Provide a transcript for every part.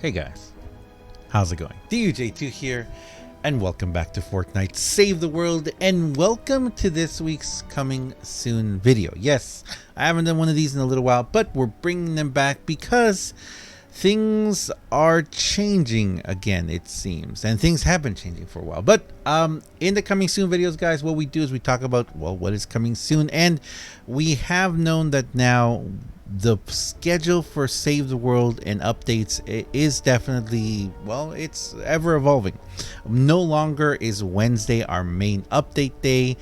Hey guys, how's it going? DUJ2 here, and welcome back to Fortnite Save the World, and welcome to this week's coming soon video. Yes, I haven't done one of these in a little while, but we're bringing them back because things are changing again, it seems, and things have been changing for a while. But in the coming soon videos, guys, what we do is we talk about, well, what is coming soon, and we have known that now the schedule for Save the World and updates is definitely, well, it's ever evolving. No longer is Wednesday our main update day.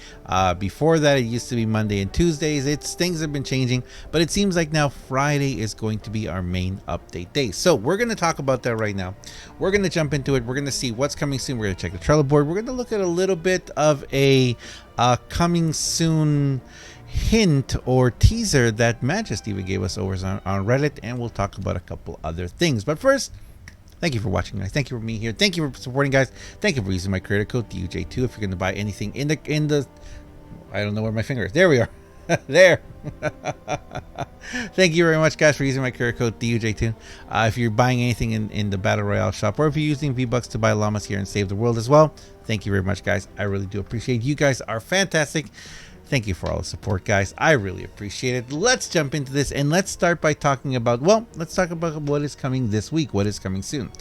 Before that, it used to be Monday and Tuesdays. Things have been changing, but it seems like now Friday is going to be our main update day. So we're going to talk about that right now. We're going to jump into it. We're going to see what's coming soon. We're going to check the Trello board. We're going to look at a little bit of a coming soon hint or teaser that Majesty even gave us over on Reddit, and we'll talk about a couple other things. But first, thank you for watching, guys. Thank you for being here. Thank you for supporting, guys. Thank you for using my creator code DUJ2 if you're going to buy anything in the I don't know where my finger is. There we are. There. Thank you very much, guys, for using my creator code DUJ2. If you're buying anything in the Battle Royale shop, or if you're using V-Bucks to buy llamas here and Save the World as well, thank you very much, guys. I really do appreciate it. You guys are fantastic. Thank you for all the support, guys. I really appreciate it. Let's jump into this, and let's start by talking about, well, let's talk about what is coming this week, what is coming soon.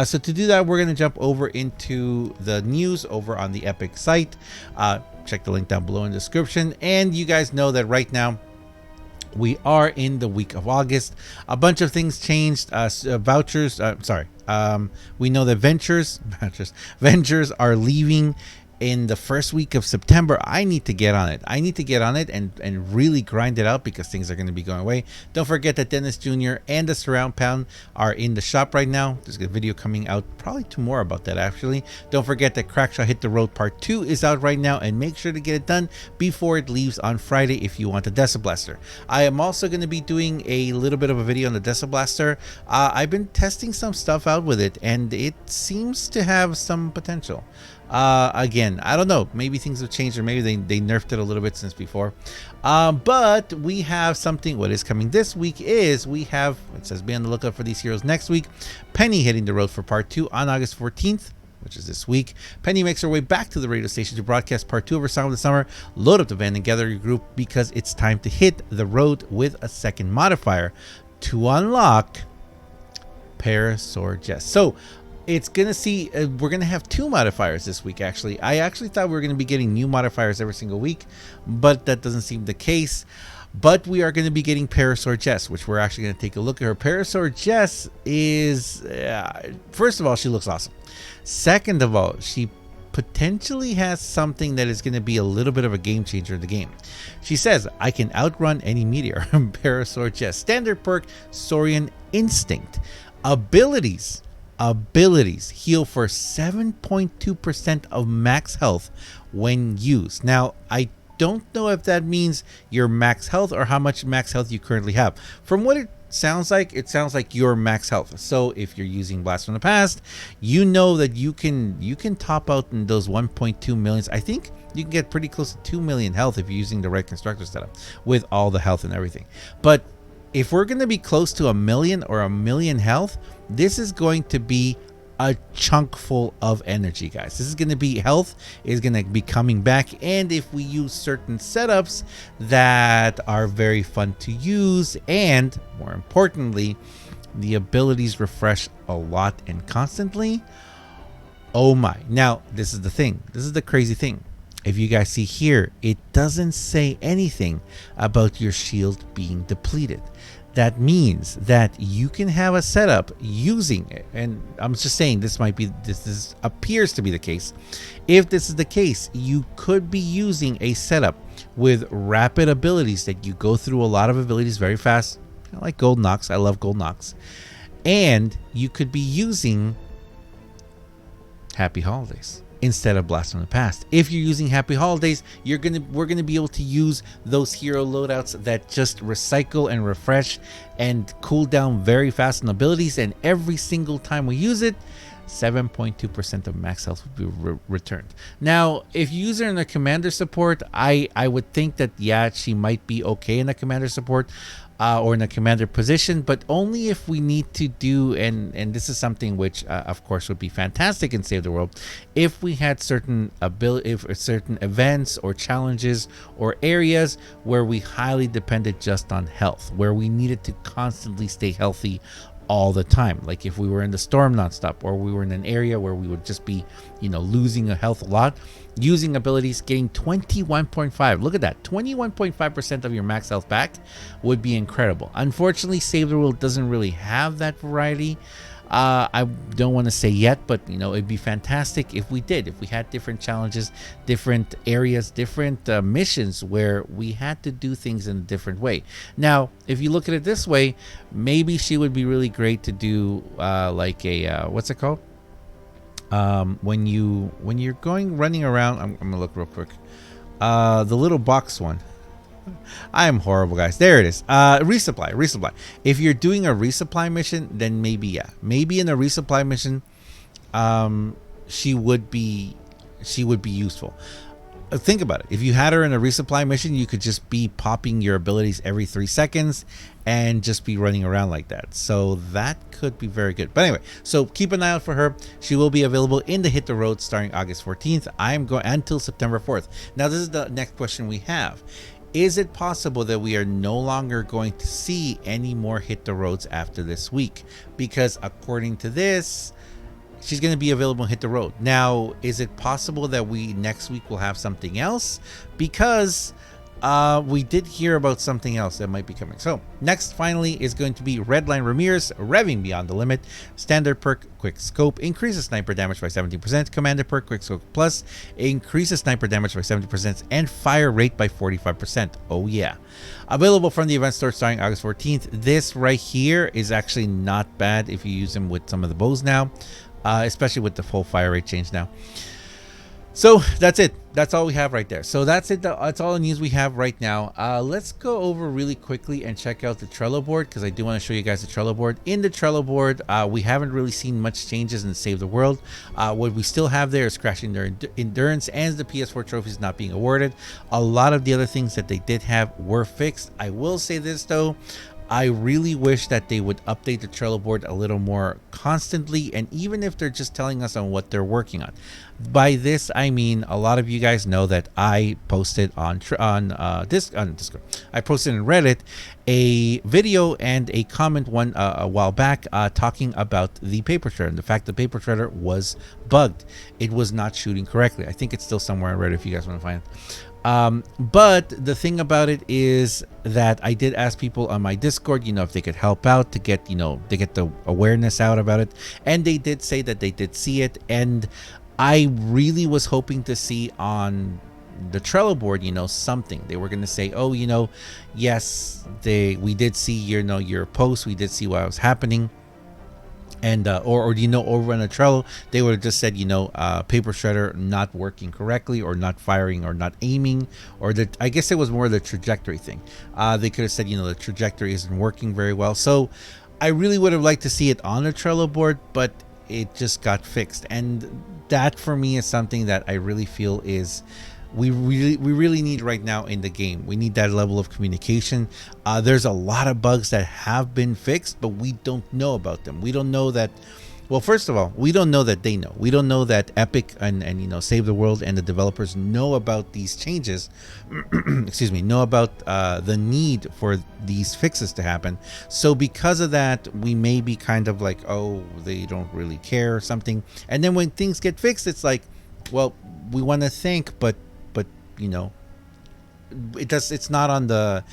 So to do that, we're going to jump over into the news over on the Epic site. Check the link down below in the description. And you guys know that right now, we are in the week of August. A bunch of things changed. Vouchers, we know that ventures are leaving in the first week of September. I need to get on it. And really grind it out because things are going to be going away. Don't forget that Dennis Jr. and the Surround Pound are in the shop right now. There's a video coming out probably tomorrow about that, actually. Don't forget that Crackshot Hit the Road Part 2 is out right now, and make sure to get it done before it leaves on Friday if you want the Desa Blaster. I am also going to be doing a little bit of a video on the Desa Blaster. I've been testing some stuff out with it, and it seems to have some potential. Again, I don't know, maybe things have changed, or maybe they nerfed it a little bit since before, but we have something. What is coming this week is it says be on the lookout for these heroes next week. Penny hitting the road for part 2 on August 14th, which is this week. Penny makes her way back to the radio station to broadcast part 2 of her Song of the Summer. Load up the van and gather your group because it's time to hit the road with a second modifier to unlock Parasword Jess. So it's gonna see we're gonna have 2 modifiers this week. Actually, I thought we were gonna be getting new modifiers every single week, but that doesn't seem the case. But we are going to be getting Parasword Jess, which we're actually going to take a look at her. Parasword Jess is, first of all, she looks awesome. Second of all, she potentially has something that is going to be a little bit of a game changer in the game. She says, I can outrun any meteor. Parasword Jess. Standard perk, Saurian Instinct. Abilities heal for 7.2% of max health when used. Now, I don't know if that means your max health or how much max health you currently have. From what it sounds like your max health. So if you're using Blast from the Past, you know that you can top out in those 1.2 millions. I think you can get pretty close to 2 million health if you're using the right constructor setup with all the health and everything. But if we're going to be close to 1 million or 1 million health, this is going to be a chunk full of energy, guys. This is going to be health is going to be coming back, and if we use certain setups that are very fun to use, and more importantly, the abilities refresh a lot and constantly. Oh my. Now, this is the thing. This is the crazy thing. If you guys see here, it doesn't say anything about your shield being depleted. That means that you can have a setup using it, and I'm just saying this appears to be the case. If this is the case, you could be using a setup with rapid abilities that you go through a lot of abilities very fast, kind of like Gold Nox. I love Gold Nox. And you could be using Happy Holidays instead of Blast from the Past. If you're using Happy Holidays, we're gonna be able to use those hero loadouts that just recycle and refresh and cool down very fast on abilities, and every single time we use it, 7.2% of max health will be returned. Now, if you use her in the commander support, I would think that, yeah, she might be okay in the commander support, or in a commander position, but only if we need to do, and this is something which of course would be fantastic in Save the World, if we had certain ability, if certain events or challenges or areas where we highly depended just on health, where we needed to constantly stay healthy all the time. Like if we were in the storm nonstop, or we were in an area where we would just be, losing a health a lot, using abilities, getting 21.5. Look at that, 21.5% of your max health back would be incredible. Unfortunately, Save the World doesn't really have that variety. I don't want to say yet, but it'd be fantastic if we did, if we had different challenges, different areas, different missions where we had to do things in a different way. Now, if you look at it this way, maybe she would be really great to do like a what's it called? When you're running around, I'm gonna look real quick. The little box one. I am horrible, guys. There it is. Resupply. If you're doing a resupply mission, then maybe in a resupply mission, she would be useful. Think about it. If you had her in a resupply mission, you could just be popping your abilities every 3 seconds and just be running around like that. So that could be very good. But anyway, so keep an eye out for her. She will be available in the Hit the Road starting August 14th. I am going until September 4th. Now, this is the next question we have. Is it possible that we are no longer going to see any more Hit the Roads after this week? Because according to this, she's going to be available in Hit the Road. Now, is it possible that we next week will have something else? Because we did hear about something else that might be coming. So next, finally, is going to be Redline Ramirez, Revving Beyond the Limit. Standard perk, Quick Scope, increases sniper damage by 17%. Commander perk, Quick Scope Plus, increases sniper damage by 70% and fire rate by 45%. Oh yeah. Available from the event store starting August 14th. This right here is actually not bad if you use them with some of the bows now, especially with the full fire rate change now. So that's it. That's all we have right there. So that's it. That's all the news we have right now. Let's go over really quickly and check out the Trello board, because I do want to show you guys the Trello board. In the Trello board, we haven't really seen much changes in Save the World. What we still have there is crashing their endurance and the PS4 trophies not being awarded. A lot of the other things that they did have were fixed. I will say this though. I really wish that they would update the Trello board a little more constantly, and even if they're just telling us on what they're working on. By this, I mean a lot of you guys know that I posted on Discord. I posted in Reddit a video and a comment a while back talking about the paper shredder and the fact the paper shredder was bugged. It was not shooting correctly. I think it's still somewhere on Reddit if you guys want to find it. But the thing about it is that I did ask people on my Discord, if they could help out to get, to get the awareness out about it. And they did say that they did see it. And I really was hoping to see on the Trello board, something. They were going to say, oh, yes, we did see your post. We did see what was happening. And or over on a Trello, they would have just said, paper shredder not working correctly, or not firing, or not aiming, or I guess it was more the trajectory thing. They could have said, the trajectory isn't working very well. So I really would have liked to see it on the Trello board, but it just got fixed. And that for me is something that I really feel is we really need right now in the game. We need that level of communication. There's a lot of bugs that have been fixed, but we don't know about them. We don't know that. Well, first of all, we don't know that they know. We don't know that Epic and Save the World and the developers know about these changes. Excuse me, know about the need for these fixes to happen. So because of that, we may be kind of like, oh, they don't really care or something. And then when things get fixed, it's like, well, we want to thank, but it's not on the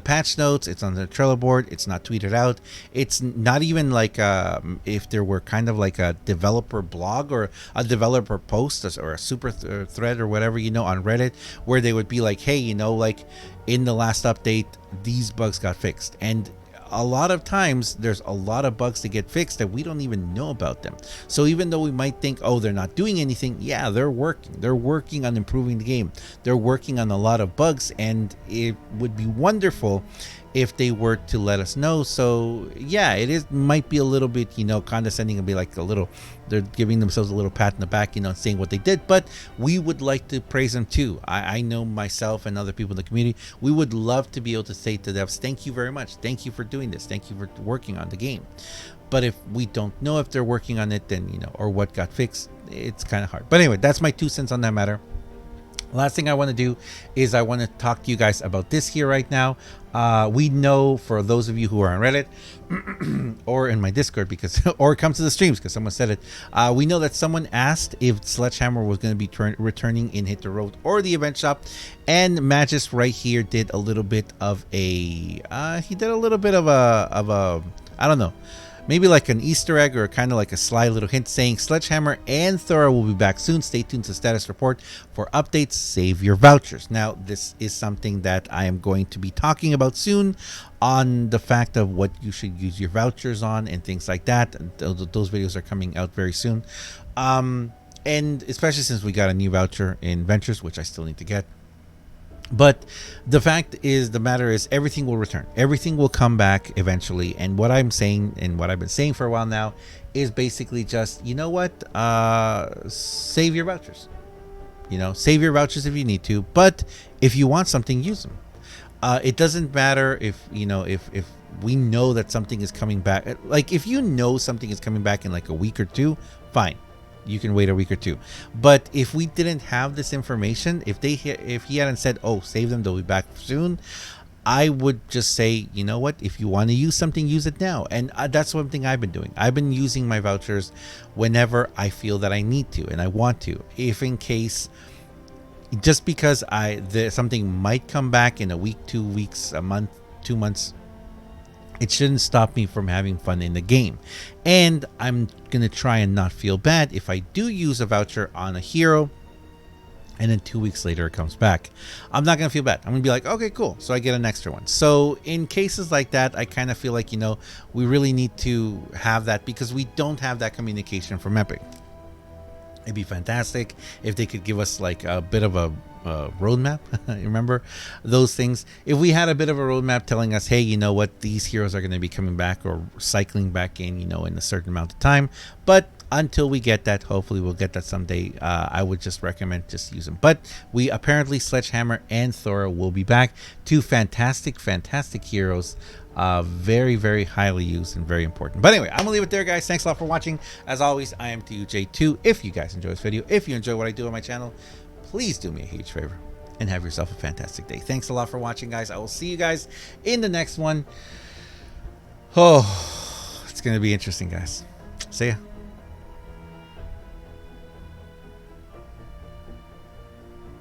patch notes. It's on the Trello board. It's not tweeted out. It's not even like if there were kind of like a developer blog or a developer post or a super thread or whatever, on Reddit, where they would be like, hey, like in the last update, these bugs got fixed. And a lot of times there's a lot of bugs to get fixed that we don't even know about them. So even though we might think, oh, they're not doing anything, yeah, they're working on improving the game. They're working on a lot of bugs, and it would be wonderful if they were to let us know. So yeah, it is might be a little bit, condescending and be like they're giving themselves a little pat in the back, saying what they did, but we would like to praise them too. I know myself and other people in the community, we would love to be able to say to devs, thank you very much, thank you for doing this, thank you for working on the game. But if we don't know if they're working on it, then or what got fixed, it's kind of hard. But anyway, that's my 2 cents on that matter. Last thing I want to do is I want to talk to you guys about this here right now. We know, for those of you who are on Reddit or in my Discord, or come to the streams because someone said it, we know that someone asked if Sledgehammer was going to be returning in Hit the Road or the event shop, and Magis right here did a little bit of a I don't know, maybe like an Easter egg or kind of like a sly little hint saying Sledgehammer and Thora will be back soon. Stay tuned to status report for updates. Save your vouchers. Now, this is something that I am going to be talking about soon on the fact of what you should use your vouchers on and things like that. And those videos are coming out very soon. And especially since we got a new voucher in Ventures, which I still need to get. But the fact is, the matter is, everything will return. Everything will come back eventually. And what I'm saying, and what I've been saying for a while now, is basically just, save your vouchers. Save your vouchers if you need to. But if you want something, use them. It doesn't matter if we know that something is coming back. Like, if something is coming back in like a week or two, fine. You can wait a week or two. But if we didn't have this information, if he hadn't said, oh, save them, they'll be back soon, I would just say, you know what, if you want to use something, use it now. And that's one thing I've been doing. I've been using my vouchers whenever I feel that I need to and I want to. If in case, just because something might come back in a week, 2 weeks, a month, 2 months, it shouldn't stop me from having fun in the game. And I'm going to try and not feel bad if I do use a voucher on a hero and then 2 weeks later it comes back. I'm not going to feel bad. I'm going to be like, okay, cool. So I get an extra one. So in cases like that, I kind of feel like, we really need to have that because we don't have that communication from Epic. It'd be fantastic if they could give us like a bit of a roadmap. Remember those things? If we had a bit of a roadmap telling us, hey, you know what, these heroes are going to be coming back or cycling back in, in a certain amount of time. But until we get that, hopefully we'll get that someday, I would just recommend just use them. But we apparently, Sledgehammer and Thora will be back. 2 fantastic heroes. Very, very highly used and very important. But anyway, I'm gonna leave it there, guys. Thanks a lot for watching. As always, I am TUJ2. If you guys enjoy this video, if you enjoy what I do on my channel, please do me a huge favor and have yourself a fantastic day. Thanks a lot for watching, guys. I will see you guys in the next one. Oh, it's gonna be interesting, guys. See ya.